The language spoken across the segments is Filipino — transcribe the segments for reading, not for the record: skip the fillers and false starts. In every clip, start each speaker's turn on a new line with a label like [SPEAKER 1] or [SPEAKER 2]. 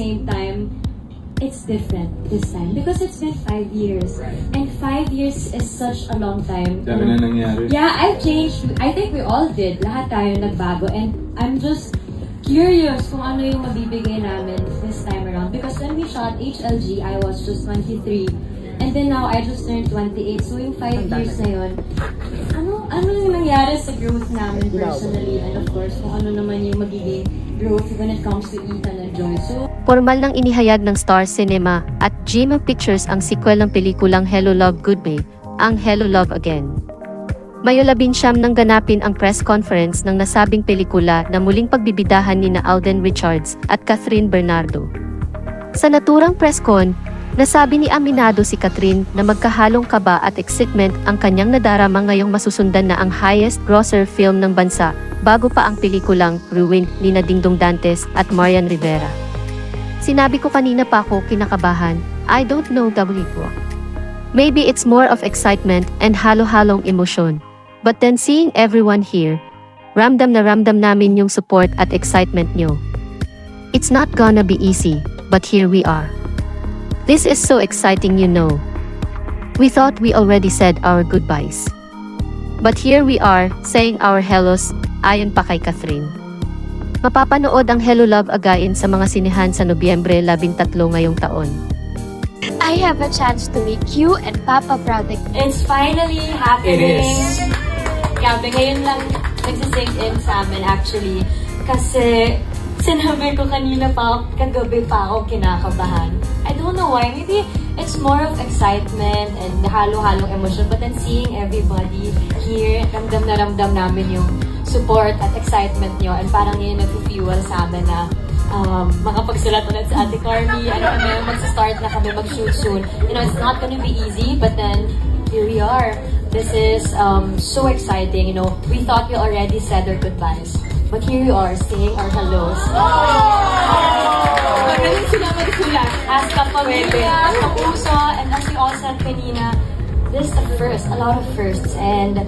[SPEAKER 1] same time, it's different this time because it's been 5 years. And 5 years is such a long time.
[SPEAKER 2] Dami na nangyari.
[SPEAKER 1] Yeah, I've changed. I think we all did. Lahat tayo nagbago. And I'm just curious kung ano yung mabibigay namin this time around. Because when we shot HLG, I was just 23. And then now, I just turned 28. So yung 5 years na yun, ano yung nangyari sa growth namin personally? And of course, kung ano naman yung magiging growth when it comes to Ethan and Joy. So,
[SPEAKER 3] formal nang inihayag ng Star Cinema at GMM Pictures ang sequel ng pelikulang Hello Love Goodbye, ang Hello Love Again. Mayo 19 nang ganapin ang press conference ng nasabing pelikula na muling pagbibidahan nina Alden Richards at Catherine Bernardo. Sa naturang press con, nasabi ni Aminado si Catherine na magkahalong kaba at excitement ang kanyang nadarama ngayong masusundan na ang highest grosser film ng bansa bago pa ang pelikulang Ruined ni Dingdong Dantes at Marian Rivera. Sinabi ko kanina pa ako kinakabahan, I don't know W. Maybe it's more of excitement and halo-halong emosyon. But then seeing everyone here, ramdam na ramdam namin yung support at excitement nyo. It's not gonna be easy, but here we are. This is so exciting, you know. We thought we already said our goodbyes. But here we are, saying our hellos, ayon pa kay Catherine. Mapapanood ang Hello Love Again sa mga sinehan sa Nobyembre 13 ngayong taon.
[SPEAKER 4] I have a chance to meet you and Papa Product.
[SPEAKER 1] It's finally happening. Grabe, ngayon lang nagsisink in sa amin actually. Kasi sinabi ko kanina pa, kagabi pa ako kinakabahan. I don't know why. Maybe it's more of excitement and halo-halong emotion. But then seeing everybody here, ramdam na ramdam namin yung support at excitement nyo. And parang yun nag-fuel sa amin na makapagsulat ulit sa Ate Carmi. Mag-start na kami mag-shoot soon. You know, it's not gonna be easy, but then here we are. This is so exciting. You know, we thought we already said our goodbyes. But here we are, saying our hellos.
[SPEAKER 5] Magaling sila magsulat.
[SPEAKER 1] As kapamilya, as kapuso, and as we all said kanina, this is a first, a lot of firsts. And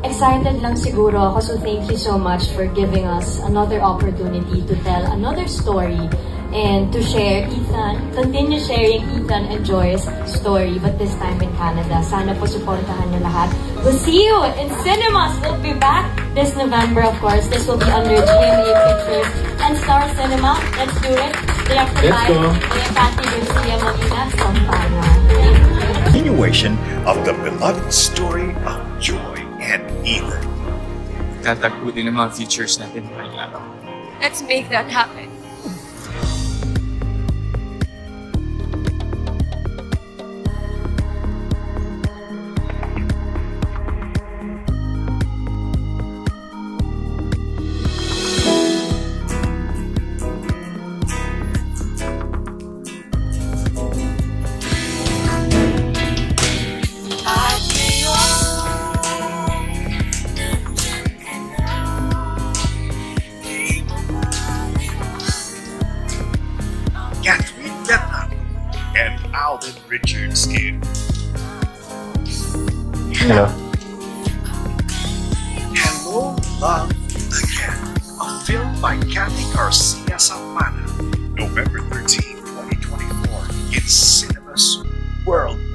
[SPEAKER 1] excited lang siguro ako, so thank you so much for giving us another opportunity to tell another story and to share Ethan, continue sharing Ethan and Joy's story, but this time in Canada. Sana po supportahan niyo lahat. We'll see you in cinemas. We'll be back this November, of course. This will be under GMA Pictures and Star Cinema. Let's do it. Directed by Cathy Garcia Molina, Sampana.
[SPEAKER 6] Continuation of the beloved story of Joy and Ethan.
[SPEAKER 2] Tatagpo din ang mga features natin ngayong araw.
[SPEAKER 5] Let's make that happen.
[SPEAKER 6] Catherine Bernardo and Alden Richards in
[SPEAKER 2] Hello.
[SPEAKER 6] Hello Love Again, a film by Cathy Garcia Sampana, November 13, 2024, in cinemas worldwide.